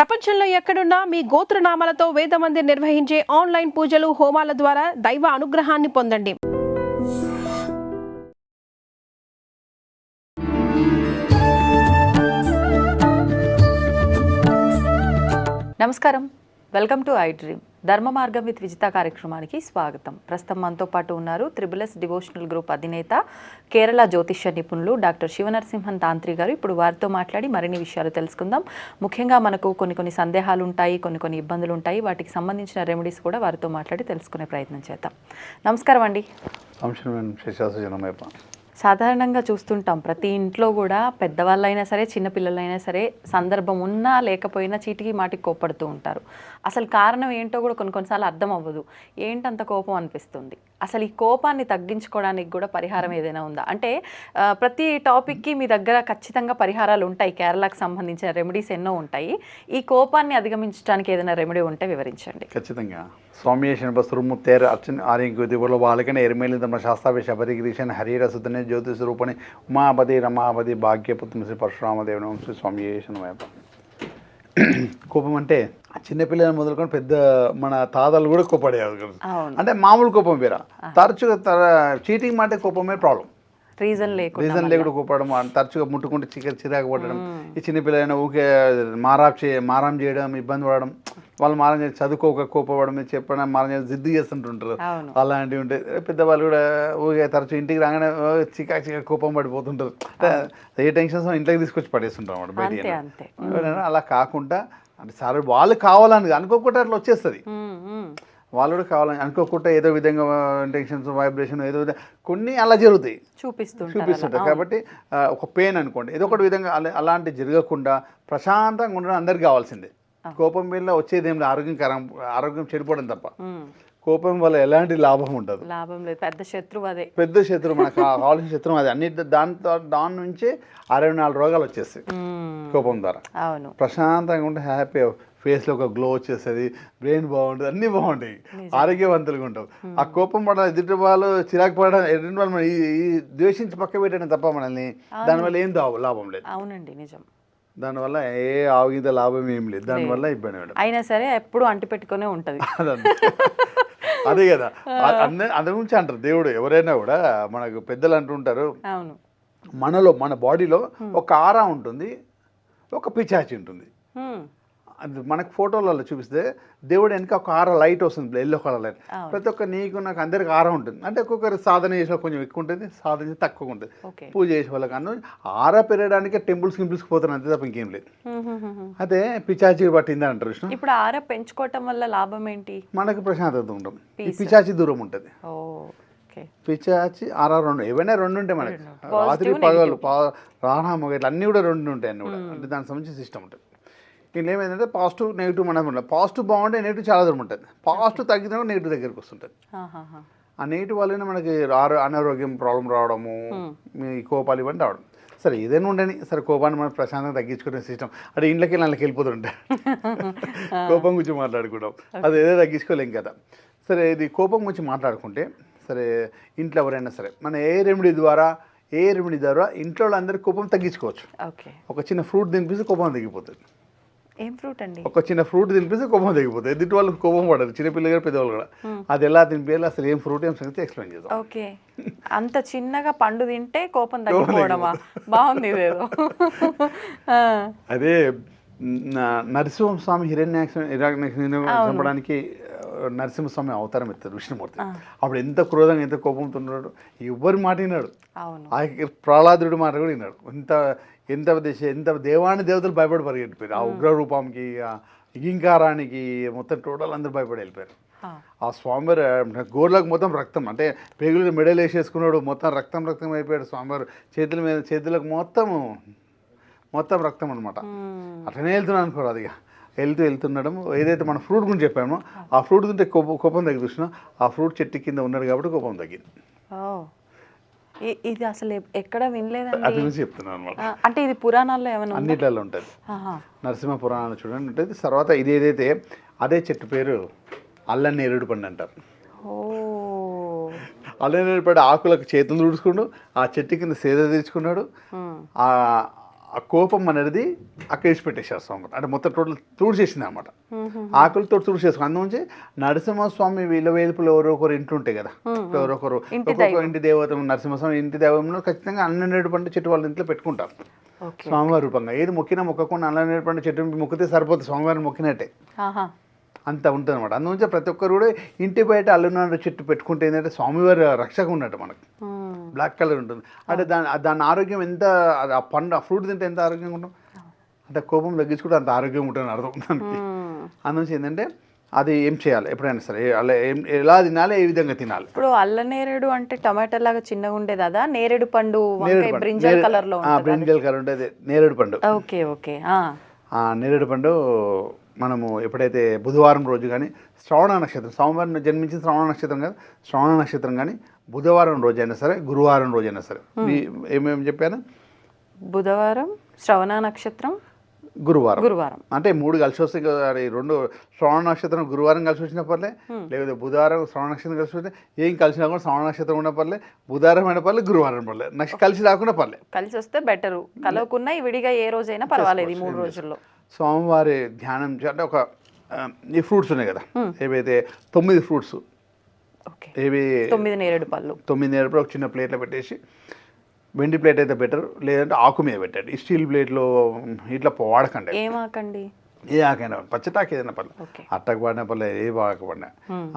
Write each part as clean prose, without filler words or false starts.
ప్రపంచంలో ఎక్కడున్నా మీ గోత్రనామాలతో వేదమందిర్ నిర్వహించే ఆన్లైన్ పూజలు హోమాల ద్వారా దైవ అనుగ్రహాన్ని పొందండి. నమస్కారం, వెల్కమ్ టు ఐ డ్రీమ్. ధర్మ మార్గం విత్ విజిత కార్యక్రమానికి స్వాగతం. ప్రస్తుతం మనతో పాటు ఉన్నారు త్రిబుల్ డివోషనల్ గ్రూప్ అధినేత, కేరళ జ్యోతిష్య నిపుణులు డాక్టర్ శివనరసింహన్ తాంత్రి గారు. ఇప్పుడు వారితో మాట్లాడి మరిన్ని విషయాలు తెలుసుకుందాం. ముఖ్యంగా మనకు కొన్ని సందేహాలు ఉంటాయి, కొన్ని ఇబ్బందులు ఉంటాయి. వాటికి సంబంధించిన రెమెడీస్ కూడా వారితో మాట్లాడి తెలుసుకునే ప్రయత్నం చేద్దాం. నమస్కారం అండి. సాధారణంగా చూస్తుంటాం ప్రతి ఇంట్లో కూడా పెద్దవాళ్ళైనా సరే చిన్నపిల్లలైనా సరే సందర్భం ఉన్నా లేకపోయినా చీటికి మాటికి కోప్పడుతూ ఉంటారు. అసలు కారణం ఏంటో కూడా కొన్నిసార్లు అర్థం అవ్వదు. ఏంటంత కోపం అనిపిస్తుంది. అసలు ఈ కోపాన్ని తగ్గించుకోవడానికి కూడా పరిహారం ఏదైనా ఉందా? అంటే ప్రతి టాపిక్కి మీ దగ్గర ఖచ్చితంగా పరిహారాలు ఉంటాయి. కేరళకు సంబంధించిన రెమెడీస్ ఎన్నో ఉంటాయి. ఈ కోపాన్ని అధిగమించడానికి ఏదైనా రెమెడీ ఉంటే వివరించండి. ఖచ్చితంగా. స్వామియేషన్ బస్రుముత్తేర్ అర్చన ఆర్యంకుదిలో వాళ్ళకనే ఎరిమేలి ధర్మ శాస్త్రాభి శబరిగిరీషన్ హరిరసుధనే జ్యోతి స్వరూపణి ఉమాపతి రమాపతి భాగ్యపుత్రం శ్రీ పరశురామదేవుని శ్రీ స్వామియేషన్ వైపు. కోపం అంటే చిన్నపిల్లలు మొదలుకొని పెద్ద మన తాతలు కూడా కోపడేవారు. అంటే మామూలు కోపం వేరా, తరచుగా చీటింగ్ మాట కోపమే ప్రాబ్లం. రీజన్ లేకుండా కోపడడం, తరచుగా ముట్టుకుంటే చిరాకు పడడం, ఈ చిన్నపిల్లలైనా ఊకే మారం చేయడం, ఇబ్బంది పడడం, వాళ్ళు మారం చేసి చదువుకోక కోపపడడం, చెప్పడం మారం చేసి జిద్దు చేస్తుంటుంటారు. అలాంటివి ఉంటాయి. పెద్దవాళ్ళు కూడా ఊగే తరచు ఇంటికి రాగానే చికా కోపం పడిపోతుంటారు. ఏ టెన్షన్స్ ఇంట్లోకి తీసుకొచ్చి పడేస్తుంటారు అన్నమాట బయట. అలా కాకుండా అంటే సరే వాళ్ళు కావాలని అనుకోకుండా అట్లా వచ్చేస్తుంది. వాళ్ళు కూడా కావాలని అనుకోకుండా ఏదో విధంగా టెన్షన్స్ వైబ్రేషన్ ఏదో విధంగా కొన్ని అలా జరుగుతాయి, చూపిస్తుంటాయి. కాబట్టి ఒక పెయిన్ అనుకోండి, ఏదో ఒకటి విధంగా అలాంటి జరగకుండా ప్రశాంతంగా ఉండడం అందరికి కావాల్సిందే. కోపం వల్ల వచ్చేది ఏం ఆరోగ్యం చెడిపోవడం తప్ప కోపం వల్ల ఎలాంటి లాభం ఉండదు. పెద్ద శత్రువు మనకు కావాల్సిన శత్రువు అది. అన్ని దాని నుంచి 64 రోగాలు వచ్చేస్తాయి కోపం ద్వారా. ప్రశాంతంగా ఉంటే హ్యాపీ, ఫేస్లో ఒక గ్లో వచ్చేస్తుంది, బ్రెయిన్ బాగుంటుంది, అన్నీ బాగుంటాయి, ఆరోగ్యవంతులుగా ఉంటాం. ఆ కోపం పడ ఎదుటి వాళ్ళు చిరాకు పడడం, ఎదుటి వాళ్ళు మనం ఈ ద్వేషించి పక్క పెట్టడం తప్ప మనల్ని దానివల్ల ఏం లాభం లేదు. అవునండి, నిజం. దానివల్ల ఏ ఆగిత లాభం ఏం లేదు, దానివల్ల ఇబ్బంది పడడం. అయినా సరే ఎప్పుడు అంటి పెట్టుకునే ఉంటుంది. అదే కదా, అందు గురించి అంటారు దేవుడు. ఎవరైనా కూడా మనకు పెద్దలు అంటుంటారు, మనలో మన బాడీలో ఒక ఆరా ఉంటుంది, ఒక పిచాచి ఉంటుంది. అది మనకు ఫోటోలలో చూపిస్తే దేవుడు వెనక ఒక ఆర లైట్ వస్తుంది, ఎల్లో కలర్ లైట్. ప్రతి ఒక్క నీకు నాకు అందరికి ఆర ఉంటుంది. అంటే ఒక్కొక్కరు సాధన చేసిన కొంచెం ఎక్కువ ఉంటుంది, సాధన చేసి తక్కువ ఉంటుంది. పూజ చేసే వాళ్ళకి అన్న ఆర పెరగడానికి గిల్స్కి పోతాను, అంతే తప్ప ఇంకేం లేదు. అదే పిచాచి పట్టింది అంటారు విష్ణు. ఇప్పుడు ఆర పెంచుకోవటం వల్ల లాభం ఏంటి? మనకు ప్రశాంతత ఉంటాం, పిచాచి దూరం ఉంటుంది. పిచాచి ఆర రెండు, ఏవైనా రెండు ఉంటాయి మనకి. రాత్రి పగలు రాణా మొగ ఇట్లా అన్నీ కూడా రెండు ఉంటాయి. అన్నీ కూడా అంటే దానికి సంబంధించిన సిస్టమ్ ఉంటుంది. దీంట్లో ఏమైందంటే పాజిటివ్ నెగిటివ్ మనం ఉంటుంది. పాజిటివ్ బాగుంటే నెగిటివ్ చాలా దూరం ఉంటుంది. పాజిటివ్ తగ్గితే నెగిటివ్ దగ్గరికి వస్తుంటుంది. ఆ నెగిటివ్ వల్లనే మనకి అనారోగ్యం ప్రాబ్లం రావడము, మీ కోపాలు ఇవన్నీ రావడం. సరే ఏదైనా ఉండని, సరే కోపాన్ని మనం ప్రశాంతంగా తగ్గించుకునే సిస్టమ్. అంటే ఇంట్లోకి వెళ్ళి వెళ్ళిపోతుంటాయి, కోపం గురించి మాట్లాడుకోవడం, అది ఏదో తగ్గించుకోలేం కదా. సరే ఇది కోపం గురించి మాట్లాడుకుంటే, సరే ఇంట్లో ఎవరైనా సరే మన ఏ రెమెడీ ద్వారా ఇంట్లో అందరికీ కోపం తగ్గించుకోవచ్చు. ఒక చిన్న ఫ్రూట్ తినిపిస్తే కోపం తగ్గిపోతుంది. ఏం ఫ్రూట్ అండి? ఒక చిన్న ఫ్రూట్ తినిపిస్తే కోపం తగ్గిపోతుంది. ఎదుటి వాళ్ళకి కోపం పడరు, చిన్నపిల్లలు కూడా పెద్దవాళ్ళు కూడా. అది ఎలా తినిపించాలి, అసలు ఏం ఫ్రూట్ ఏం సంగతి ఎక్స్ప్లెయిన్ చేద్దాం. ఓకే, అంత చిన్నగా పండు తింటే కోపం తగ్గిపోవడమా? బాగుంది ఇదేదో. అదే నరసింహస్వామి హిరణ్యాక్షని చంపడానికి నరసింహస్వామి అవతారం ఎత్తారు విష్ణుమూర్తి. అప్పుడు ఎంత క్రోధంగా ఎంత కోపంతో ఉన్నాడు, ఎవరి మాట విన్నాడు. ప్రహ్లాదుడి మాట కూడా విన్నాడు. ఎంత దేవాన్ని దేవతలు భయపడి పరిగెట్టిపోయారు. ఆ ఉగ్ర రూపంకి, ఇంకారానికి మొత్తం టోటల్ అందరూ భయపడి వెళ్ళిపోయారు. ఆ స్వామివారు గోర్లకు మొత్తం రక్తం, అంటే పేగులు మెడలు వేసేసుకున్నాడు, మొత్తం రక్తం అయిపోయాడు. స్వామివారు చేతులకు మొత్తం రక్తం అనమాట. అట్లనే వెళ్తున్నాను అనుకోరు. అది వెళ్తున్నాడు. ఏదైతే మన ఫ్రూట్ గురించి చెప్పామో ఆ ఫ్రూట్ తింటే కోపం తగ్గి చూసినా, ఆ ఫ్రూట్ చెట్టు కింద ఉన్నాడు కాబట్టి కోపం తగ్గింది. ఇది అసలు ఎక్కడ వినలేదండి. అది నుంచి చెప్తున్నాను అనమాట. అంటే ఇది పురాణాల్లో ఏమైనా అన్నిట్లలో ఉంటుంది. నరసింహ పురాణాలు చూడండి ఉంటుంది. తర్వాత ఇది ఏదైతే అదే చెట్టు పేరు అల్లనేరేడు పండు అంటారు. అల్లనేరేడు పండు ఆకులకు చేతులు తుడుచుకున్నాడు, ఆ చెట్టు కింద సేద తీర్చుకున్నాడు. ఆ కోపం అనేది అక్కడ వేసి పెట్టేసేస్తాం అనమాట. అంటే మొత్తం టోటల్ తుడిచేసింది అనమాట. ఆకులతో తుడిచేసుకుని అందులోంచి నరసింహస్వామి వీళ్ళ వేలుపులు ఎవరో ఒకరు ఇంటి ఉంటాయి కదా, ఎవరొకరు ఒక్కొక్క ఇంటి దేవత, నరసింహస్వామి ఇంటి దేవంలో ఖచ్చితంగా అన్ననేడు పండు చెట్టు వాళ్ళ ఇంట్లో పెట్టుకుంటారు స్వామివారి రూపంగా. ఏది మొక్కినా మొక్కకుండా అన్ననేడు పండు చెట్టు మొక్కితే సరిపోతుంది, స్వామివారిని మొక్కినట్టే అంత ఉంటుంది అనమాట. అందుగురించి ప్రతి ఒక్కరు కూడా ఇంటి బయట అల్లునాడు చెట్టు పెట్టుకుంటే ఏంటంటే స్వామివారి రక్షక ఉన్నట్టు మనకు. బ్లాక్ కలర్ ఉంటుంది అంటే దాని ఆరోగ్యం ఎంత, ఆ పండు ఆ ఫ్రూట్ తింటే ఎంత ఆరోగ్యంగా ఉంటాం అంటే కోపం తగ్గించుకుంటే అంత ఆరోగ్యంగా ఉంటుందని అర్థం దానికి. అందుగురించి ఏంటంటే అది ఏం చేయాలి ఎప్పుడైనా సరే, అలా ఎలా తినాలి, ఏ విధంగా తినాలి. ఇప్పుడు అల్ల నేరేడు అంటే టమాటా లాగా చిన్నగా ఉండేది అదా, నేరేడు పండు బ్రింజల్ కలర్ లో బ్రింజల్ కలర్ ఉంటుంది నేరేడు పండు. Okay okay. నేరేడు పండు మనము ఎప్పుడైతే బుధవారం రోజు కానీ శ్రవణ నక్షత్రం, సోమవారం జన్మించిన శ్రవణ నక్షత్రం కదా, శ్రవణ నక్షత్రం కానీ బుధవారం రోజైనా సరే గురువారం రోజైనా సరే, ఏమేమి చెప్పాను, బుధవారం, శ్రవణ నక్షత్రం, గురువారం అంటే 3 కలిసి వస్తాయి కదా. రెండు శ్రవణ నక్షత్రం గురువారం కలిసి వచ్చిన పర్లే, లేకపోతే బుధవారం శ్రవణ నక్షత్రం కలిసి వస్తే ఏం కలిసి రాకుండా శ్రవణ నక్షత్రం ఉన్న పర్లే, బుధవారం అయిన పర్లే, గురువారం పర్లే, నెక్స్ట్ కలిసి రాకుండా పర్లే, కలిసి వస్తే బెటరు. కలవకున్నా విడిగా ఏ రోజైనా పర్వాలేదు. 3 రోజుల్లో స్వామివారి ధ్యానం అంటే ఒక ఈ ఫ్రూట్స్ ఉన్నాయి కదా, ఏవైతే 9 ఫ్రూట్స్, ఏవి 9 నేరేడు పళ్ళు, 9 నేరేడు పళ్ళు ఒక చిన్న ప్లేట్లో పెట్టేసి, వెండి ప్లేట్ అయితే బెటర్, లేదంటే ఆకు మీద పెట్టండి. ఈ స్టీల్ ప్లేట్లో ఇట్లా వాడకండి. ఏమాకండి, ఏ ఆకైనా పచ్చటాకు ఏదైనా పర్లేదు, అట్టకు పడిన పర్లేదు, ఏ ఆకు పడినా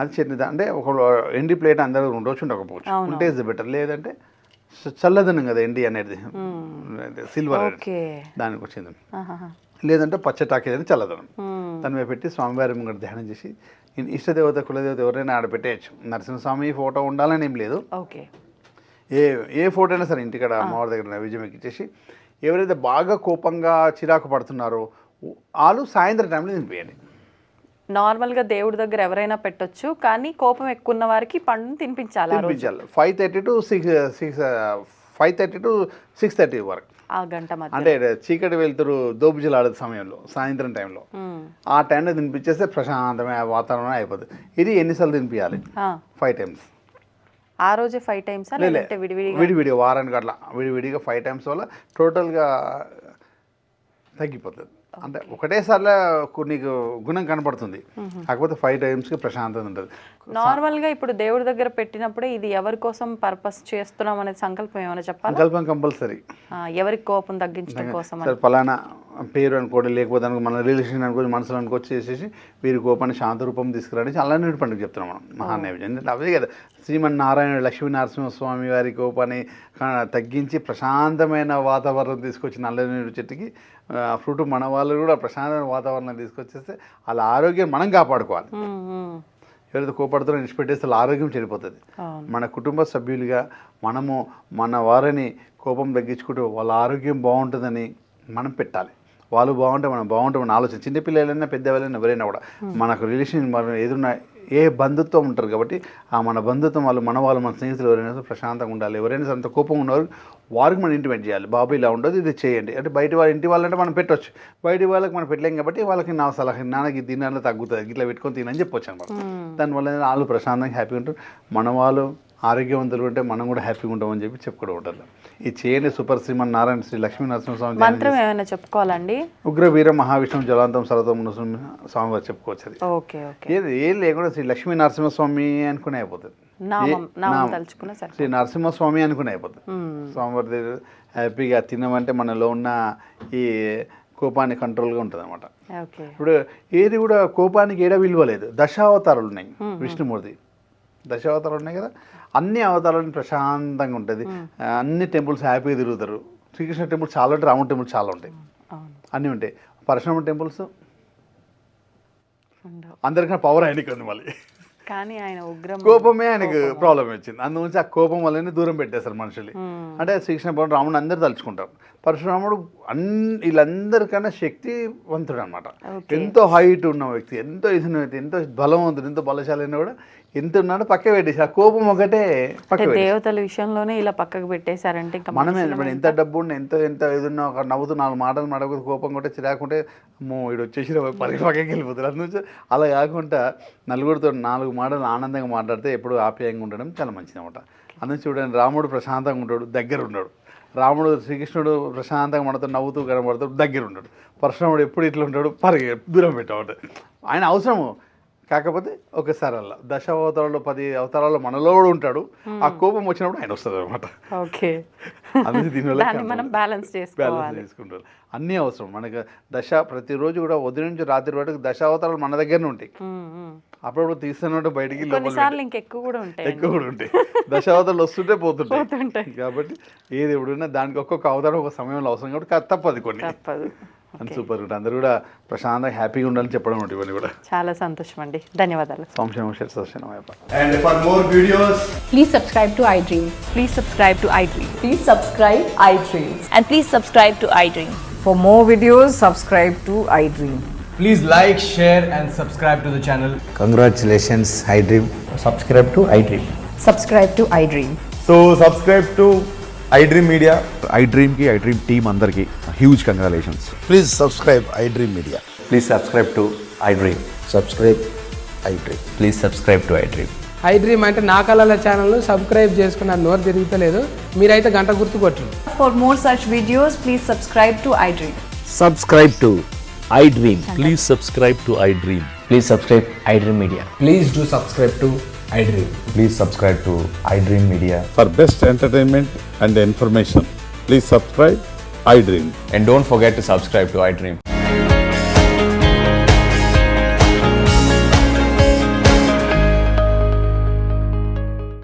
అది చెట్టు. అంటే ఒక ఎండి ప్లేట్ అందరూ ఉండొచ్చు ఉండకపోవచ్చు, ఉంటే ఇస్ బెటర్. లేదంటే చల్లదనం కదా ఎండి అనేది, సిల్వర్ దానికి వచ్చింది. లేదంటే పచ్చటాకు ఏదైనా చల్లదనం దాని మీద పెట్టి స్వామివారి ముంగట ధ్యానం చేసి, ఇష్టదేవత కులదేవత ఎవరైనా ఆడ పెట్టేయచ్చు. నరసింహస్వామి ఫోటో ఉండాలని ఏం లేదు, ఏ ఫోటో అయినా సరే ఇంటికాడ అమ్మవారి దగ్గర నైవేద్యం ఎక్కించేసి, ఎవరైతే బాగా కోపంగా చిరాకు పడుతున్నారో వాళ్ళు సాయంత్రం టైంలో తినిపించండి. నార్మల్గా దేవుడి దగ్గర ఎవరైనా పెట్టొచ్చు, కానీ కోపం ఎక్కువ ఉన్న వారికి పండుని తినిపించాలి. 5:30 to 6:30 వరకు, ఆ గంట మధ్య అంటే చీకటి వెళ్తురు దోపుజలాడే సమయంలో సాయంత్రం టైంలో ఆ టైంలో తినిపించేస్తే ప్రశాంతమైన వాతావరణం అయిపోతుంది. ఇది ఎన్నిసార్లు తినిపించాలి? 5 times. ఆ రోజే 5 times లేదంటే విడివిడిగా వారానికి అట్లా విడివిడిగా 5 times వల్ల టోటల్గా తగ్గిపోతుంది. అంటే ఒకటేసారిలో నీకు గుణం కనపడుతుంది, కాకపోతే 5 times ప్రశాంతత ఉంటుంది. నార్మల్గా ఇప్పుడు దేవుడి దగ్గర పెట్టినప్పుడే ఇది ఎవరి కోసం పర్పస్ చేస్తున్నాం అనే సంకల్పం ఏమైనా చెప్పాలి? సంకల్పం కంపల్సరీ. ఎవరికి కోపం తగ్గించడం కోసం ఫలానా పేరు అనుకోండి, లేకపోతే మన రిలేషన్ అనుకోవచ్చు, మనసులో అనుకోవచ్చు చేసేసి వీరి కోపాన్ని శాంత రూపం తీసుకురాని అల్లనేడు పండుగ చెప్తున్నాం మనం మహానైవేద్యం. ఎందుకంటే అవే కదా శ్రీమన్నారాయణ లక్ష్మీ నరసింహస్వామి వారి కోపాన్ని తగ్గించి ప్రశాంతమైన వాతావరణం తీసుకొచ్చిన అల్లనేడు చెట్టుకి ఫ్రూట్ మన వాళ్ళు కూడా ప్రశాంతమైన వాతావరణం తీసుకొచ్చేస్తే వాళ్ళ ఆరోగ్యం మనం కాపాడుకోవాలి. ఎవరైతే కోపడుతారో విడిచిపెట్టేస్తే వాళ్ళ ఆరోగ్యం చెడిపోతుంది. మన కుటుంబ సభ్యులుగా మనము మన వారిని కోపం తగ్గించుకుంటూ వాళ్ళ ఆరోగ్యం బాగుంటుందని మనం పెట్టాలి. వాళ్ళు బాగుంటే మనం బాగుంటామని ఆలోచన. చిన్నపిల్లలైనా పెద్దవాళ్ళైనా ఎవరైనా కూడా మనకు రిలేషన్ మనం ఏదైనా ఏ బంధుత్వం ఉంటారు కాబట్టి ఆ మన బంధుత్వం వాళ్ళు మన స్నేహితులు ఎవరైనా ప్రశాంతంగా ఉండాలి. ఎవరైనా అంత కోపం ఉన్నవారు వారికి మనం ఇంటిమేట్ చేయాలి. బాబు ఇలా ఉండదు, ఇది చేయండి అంటే. బయట వాళ్ళ ఇంటి వాళ్ళంటే మనం పెట్టవచ్చు, బయట వాళ్ళకి మనం పెట్టలేం కాబట్టి వాళ్ళకి నా సలహా నాన్నకి దీనిలో తగ్గుతుంది, ఇట్లా పెట్టుకొని తినని చెప్పొచ్చు అనమాట. దానివల్ల వాళ్ళు ప్రశాంతంగా హ్యాపీగా ఉంటారు, మన వాళ్ళు ఆరోగ్యవంతులు ఉంటే మనం కూడా హ్యాపీగా ఉంటామని చెప్పి చెప్పుకోవడం ఉంటుంది. ఇది చేయండి. సూపర్ శ్రీమన్నారాయణ శ్రీ లక్ష్మీ నరసింహస్వామి మంత్రం ఏమైనా చెప్పుకోవాలండి? ఉగ్ర వీర మహావిష్ణువు జలాంతం సర్వతం స్వామి వారు చెప్పుకోవచ్చు. అది ఏం లేకుండా శ్రీ లక్ష్మీ నరసింహస్వామి అనుకునే అయిపోతుంది, శ్రీ నరసింహస్వామి అనుకునే అయిపోతుంది. స్వామివారి దగ్గర హ్యాపీగా తినమంటే మనలో ఉన్న ఈ కోపాన్ని కంట్రోల్గా ఉంటుంది అనమాట. ఇప్పుడు ఏది కూడా కోపానికి ఏడా విలువ లేదు. దశావతారాలు ఉన్నాయి విష్ణుమూర్తి, దశావతారాలు ఉన్నాయి కదా, అన్ని అవతారాలను ప్రశాంతంగా ఉంటుంది. అన్ని టెంపుల్స్ హ్యాపీగా తిరుగుతారు. శ్రీకృష్ణ టెంపుల్స్ చాలా ఉంటాయి, రాముడి టెంపుల్స్ చాలా ఉంటాయి, అన్నీ ఉంటాయి. పరశురామ టెంపుల్స్ అందరికన్నా పవర్ ఆయనకి ఉంది, మళ్ళీ కానీ ఆయన ఉగ్రం కోపమే ఆయనకు ప్రాబ్లం వచ్చింది. అందుగురించి ఆ కోపం వల్లనే దూరం పెట్టేస్తారు మనుషులు. అంటే శ్రీకృష్ణ పవన్ రాముడు అందరు తలుచుకుంటారు. పరశురాముడు వీళ్ళందరికన్నా శక్తివంతుడు అనమాట. ఎంతో హైట్ ఉన్న వ్యక్తి, ఎంతో ఇది వ్యక్తి, ఎంతో బలవంతుడు, ఎంతో బలశాలి అయినా కూడా ఎంత ఉన్నాడో పక్క పెట్టేసి ఆ కోపం ఒకటే పక్క దేవతల విషయంలోనే ఇలా పక్కకు పెట్టేశారంటే మనమే ఎంత డబ్బు ఉండి ఎంత ఏదన్నా ఒక నవ్వుతూ 4 మాటలు మాడకపోతే కోపం కొట్టే చిరాకుంటే వీడు వచ్చేసి పక్కకి వెళ్ళిపోతారు. అందులో అలా కాకుండా నలుగురితో 4 మాటలు ఆనందంగా మాట్లాడితే ఎప్పుడు ఆప్యాయంగా ఉండడం చాలా మంచిది అనమాట. అందుకు చూడండి, రాముడు ప్రశాంతంగా ఉంటాడు, దగ్గర ఉన్నాడు. రాముడు శ్రీకృష్ణుడు ప్రశాంతంగా మనతో నవ్వుతూ కనబడతాడు, దగ్గర ఉంటాడు. పరశురాముడు ఎప్పుడు ఇట్లా ఉంటాడు, దూరం పెట్టాడు. ఆయన అవసరము, కాకపోతే ఒకసారి అలా దశావతారాల్లో 10 అవతారాల్లో మనలో కూడా ఉంటాడు. ఆ కోపం వచ్చినప్పుడు ఆయన వస్తుంది అనమాట. ఓకే, అందుకే దీనివల్ల దాన్ని మనం బ్యాలెన్స్ చేసుకోవాలి. చేసుకుంటారు. అన్నీ అవసరం మనకి. ప్రతిరోజు కూడా ఉదయం నుంచి రాత్రి వరకు దశావతారాలు మన దగ్గరనే ఉంటాయి. అప్పుడప్పుడు తీస్తున్నట్టు బయటికి కొన్నిసార్లు ఇంకెక్కువ కూడా ఉంటాయి. ఎక్కువ కూడా ఉంటాయి. దశావతారాలు వస్తుంటే పోతుంటాయి. కాబట్టి ఏది ఎప్పుడున్నా దానికి ఒక్కొక్క అవతారం ఒక సమయంలో అవసరం కాబట్టి తప్పదు కొన్ని. తప్పదు. అని సూపర్ ఉంటుంది. అందరూ కూడా ప్రశాంతంగా హ్యాపీగా ఉండాలని చెప్పడం ఉంటుంది ఇవన్నీ కూడా. చాలా సంతోషం అండి, ధన్యవాదాలు. And for more videos, Please subscribe to iDream. Please subscribe to iDream. Please subscribe iDream. And please subscribe to iDream. For more videos, subscribe to iDream. Please like, share and subscribe to the channel. Congratulations, iDream. Subscribe to iDream. Subscribe to iDream. So subscribe to iDream Media. iDream की iDream team अंदर की huge congratulations. Please subscribe iDream Media. Please subscribe to iDream. Subscribe iDream. Please subscribe to iDream. iDream అంటే నా కళల channel subscribe చేసుకున్న నోరు తిరుగుతలేదు, మీరైతే గంట గుర్తు కొట్టండి. For more such videos, please subscribe to iDream. Subscribe to iDream. Please subscribe to iDream. Please subscribe iDream Media. Please do subscribe to iDream. Please subscribe to iDream Media. For best entertainment and information, please subscribe iDream. And don't forget to subscribe to iDream.